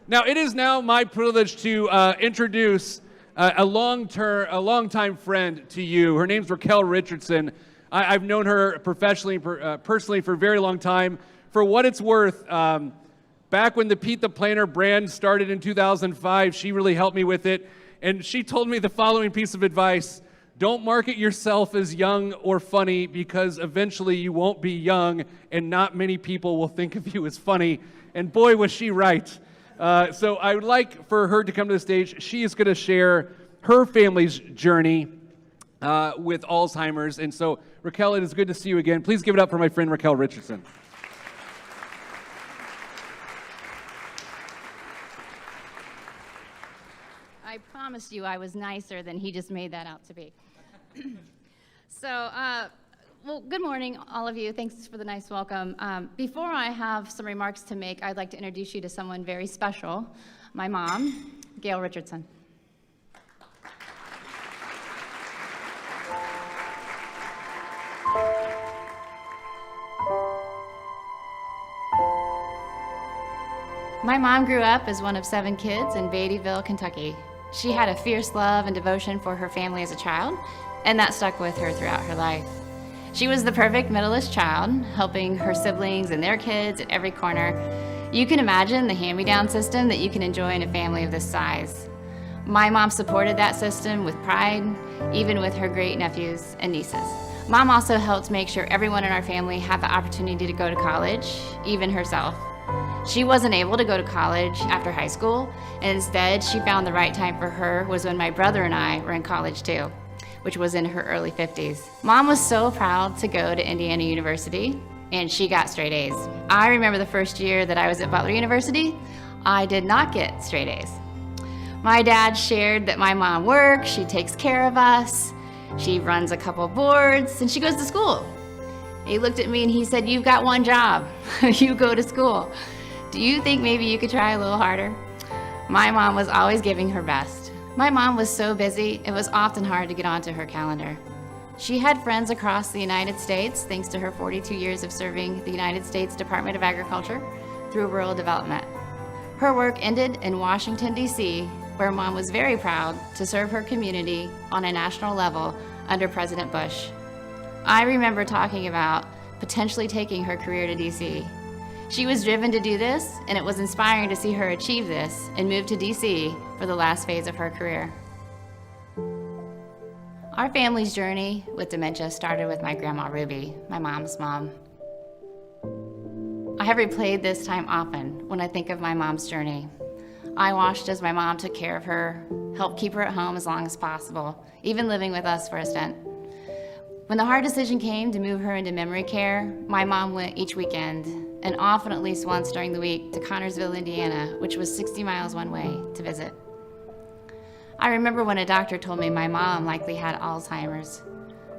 Now, it is now my privilege to introduce a longtime friend to you. Her name's Raquel Richardson. I've known her professionally, personally for a very long time. For what it's worth, back when the Pete the Planner brand started in 2005, she really helped me with it. And she told me the following piece of advice: don't market yourself as young or funny, because eventually you won't be young and not many people will think of you as funny. And boy, was she right. So I would like for her to come to the stage. She is going to share her family's journey with Alzheimer's. And so, Raquel, it is good to see you again. Please give it up for my friend Raquel Richardson. I promised you I was nicer than he just made that out to be. Well, good morning, all of you. Thanks for the nice welcome. Before I have some remarks to make, I'd like to introduce you to someone very special, my mom, Gail Richardson. My mom grew up as one of 7 kids in Beattyville, Kentucky. She had a fierce love and devotion for her family as a child, and that stuck with her throughout her life. She was the perfect middle-aged child, helping her siblings and their kids at every corner. You can imagine the hand-me-down system that you can enjoy in a family of this size. My mom supported that system with pride, even with her great nephews and nieces. Mom also helped make sure everyone in our family had the opportunity to go to college, even herself. She wasn't able to go to college after high school, and instead she found the right time for her was when my brother and I were in college too, which was in her early 50s. Mom was so proud to go to Indiana University, and she got straight A's. I remember the first year that I was at Butler University, I did not get straight A's. My dad shared that my mom works, she takes care of us, she runs a couple boards, and she goes to school. He looked at me and he said, "You've got one job, you go to school. Do you think maybe you could try a little harder?" My mom was always giving her best. My mom was so busy, it was often hard to get onto her calendar. She had friends across the United States thanks to her 42 years of serving the United States Department of Agriculture through rural development. Her work ended in Washington, D.C., where Mom was very proud to serve her community on a national level under President Bush. I remember talking about potentially taking her career to D.C. She was driven to do this, and it was inspiring to see her achieve this and move to D.C. for the last phase of her career. Our family's journey with dementia started with my grandma Ruby, my mom's mom. I have replayed this time often when I think of my mom's journey. I watched as my mom took care of her, helped keep her at home as long as possible, even living with us for a stint. When the hard decision came to move her into memory care, my mom went each weekend, and often at least once during the week, to Connersville, Indiana, which was 60 miles one way, to visit. I remember when a doctor told me my mom likely had Alzheimer's.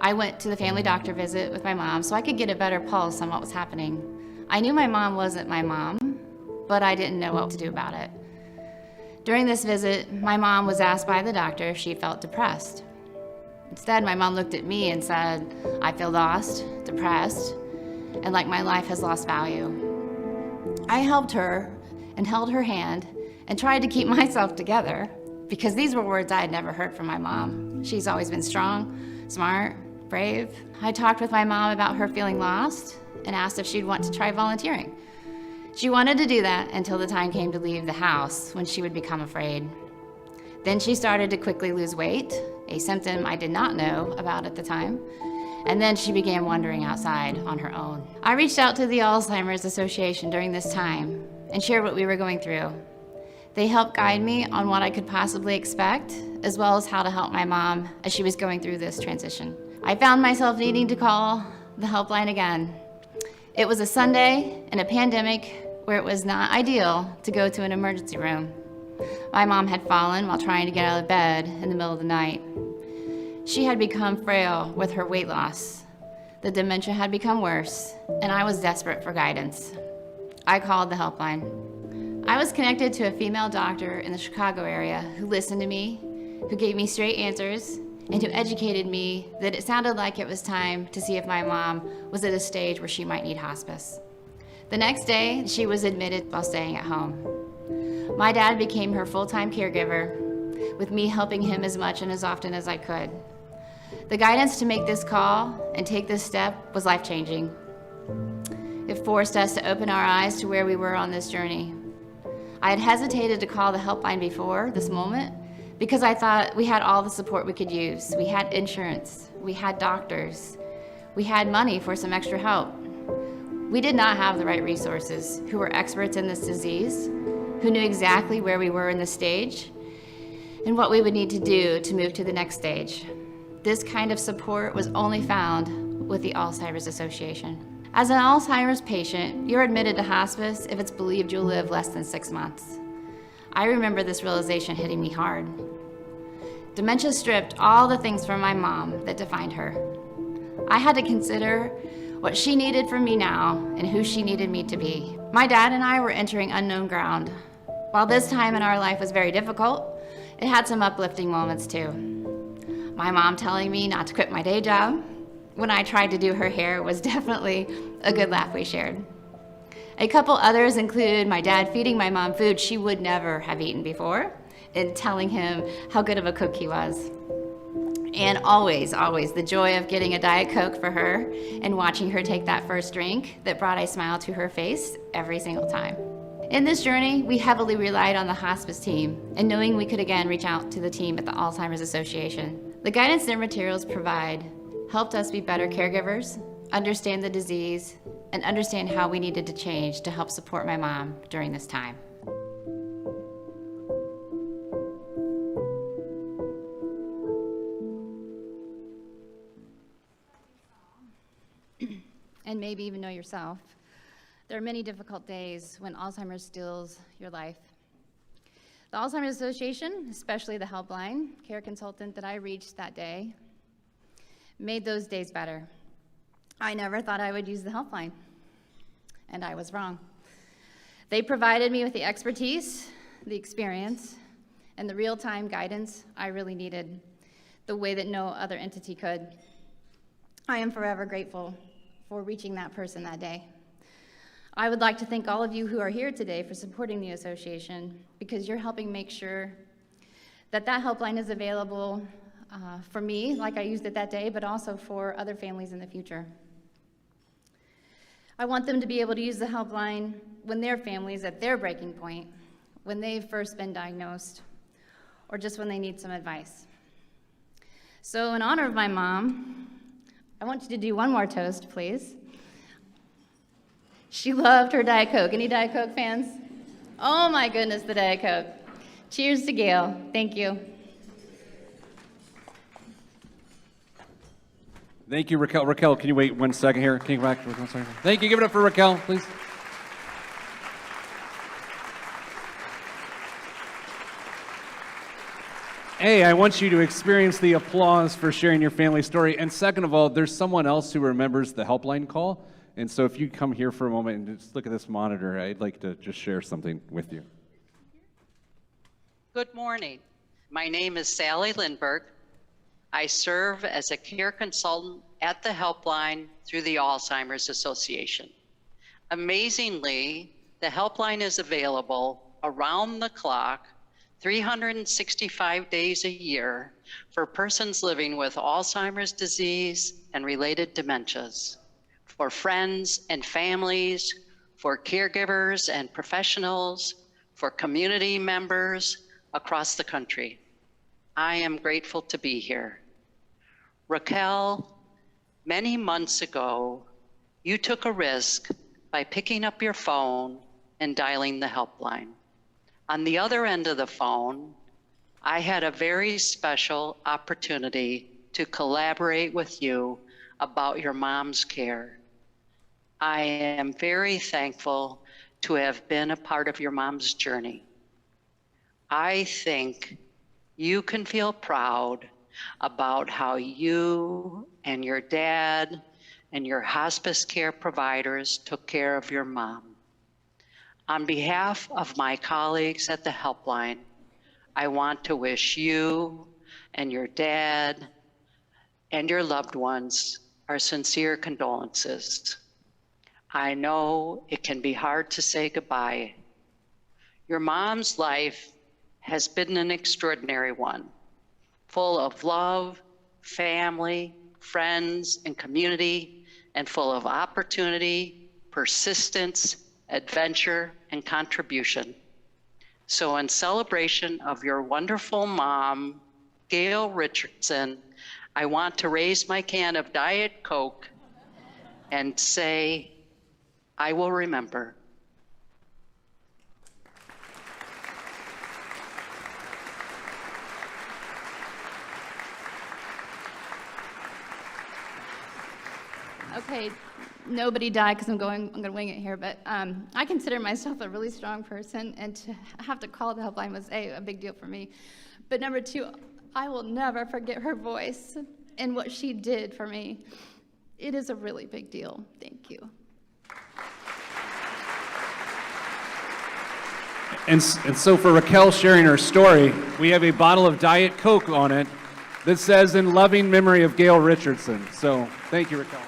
I went to the family doctor visit with my mom so I could get a better pulse on what was happening. I knew my mom wasn't my mom, but I didn't know what to do about it. During this visit, my mom was asked by the doctor if she felt depressed. Instead, my mom looked at me and said, "I feel lost, depressed, and like my life has lost value." I helped her and held her hand and tried to keep myself together, because these were words I had never heard from my mom. She's always been strong, smart, brave. I talked with my mom about her feeling lost and asked if she'd want to try volunteering. She wanted to do that until the time came to leave the house, when she would become afraid. Then she started to quickly lose weight, a symptom I did not know about at the time. And then she began wandering outside on her own. I reached out to the Alzheimer's Association during this time and shared what we were going through. They helped guide me on what I could possibly expect, as well as how to help my mom as she was going through this transition. I found myself needing to call the helpline again. It was a Sunday in a pandemic where it was not ideal to go to an emergency room. My mom had fallen while trying to get out of bed in the middle of the night. She had become frail with her weight loss. The dementia had become worse, and I was desperate for guidance. I called the helpline. I was connected to a female doctor in the Chicago area who listened to me, who gave me straight answers, and who educated me that it sounded like it was time to see if my mom was at a stage where she might need hospice. The next day, she was admitted while staying at home. My dad became her full-time caregiver, with me helping him as much and as often as I could. The guidance to make this call and take this step was life-changing. It forced us to open our eyes to where we were on this journey. I had hesitated to call the helpline before this moment because I thought we had all the support we could use. We had insurance, we had doctors, we had money for some extra help. We did not have the right resources who were experts in this disease, who knew exactly where we were in the stage and what we would need to do to move to the next stage. This kind of support was only found with the Alzheimer's Association. As an Alzheimer's patient, you're admitted to hospice if it's believed you'll live less than 6 months. I remember this realization hitting me hard. Dementia stripped all the things from my mom that defined her. I had to consider what she needed from me now and who she needed me to be. My dad and I were entering unknown ground. While this time in our life was very difficult, it had some uplifting moments too. My mom telling me not to quit my day job when I tried to do her hair was definitely a good laugh we shared. A couple others include my dad feeding my mom food she would never have eaten before and telling him how good of a cook he was. And always, always the joy of getting a Diet Coke for her and watching her take that first drink that brought a smile to her face every single time. In this journey, we heavily relied on the hospice team and knowing we could again reach out to the team at the Alzheimer's Association. The guidance their materials provide helped us be better caregivers, understand the disease, and understand how we needed to change to help support my mom during this time. And maybe even know yourself, there are many difficult days when Alzheimer's steals your life. The Alzheimer's Association, especially the helpline care consultant that I reached that day, made those days better. I never thought I would use the helpline, and I was wrong. They provided me with the expertise, the experience, and the real-time guidance I really needed, the way that no other entity could. I am forever grateful for reaching that person that day. I would like to thank all of you who are here today for supporting the association because you're helping make sure that that helpline is available for me, like I used it that day, but also for other families in the future. I want them to be able to use the helpline when their family's at their breaking point, when they've first been diagnosed, or just when they need some advice. So in honor of my mom, I want you to do one more toast, please. She loved her Diet Coke. Any Diet Coke fans? Oh my goodness, the Diet Coke. Cheers to Gail. Thank you. Thank you, Raquel. Raquel, can you wait 1 second here? Can you go back for 1 second? Thank you. Give it up for Raquel, please. A, I want you to experience the applause for sharing your family story. And second of all, there's someone else who remembers the helpline call. And so if you come here for a moment and just look at this monitor, I'd like to just share something with you. Good morning. My name is Sally Lindberg. I serve as a care consultant at the helpline through the Alzheimer's Association. Amazingly, the helpline is available around the clock, 365 days a year for persons living with Alzheimer's disease and related dementias, for friends and families, for caregivers and professionals, for community members across the country. I am grateful to be here. Raquel, many months ago, you took a risk by picking up your phone and dialing the helpline. On the other end of the phone, I had a very special opportunity to collaborate with you about your mom's care. I am very thankful to have been a part of your mom's journey. I think you can feel proud about how you and your dad and your hospice care providers took care of your mom. On behalf of my colleagues at the helpline, I want to wish you and your dad and your loved ones our sincere condolences. I know it can be hard to say goodbye. Your mom's life has been an extraordinary one, full of love, family, friends, and community, and full of opportunity, persistence, adventure, and contribution. So in celebration of your wonderful mom, Gail Richardson, I want to raise my can of Diet Coke and say, I will remember. Okay, nobody died because I'm going to wing it here, but I consider myself a really strong person, and to have to call the helpline was a big deal for me. But number two, I will never forget her voice and what she did for me. It is a really big deal. Thank you. And so for Raquel sharing her story, we have a bottle of Diet Coke on it that says, in loving memory of Gail Richardson. So thank you, Raquel.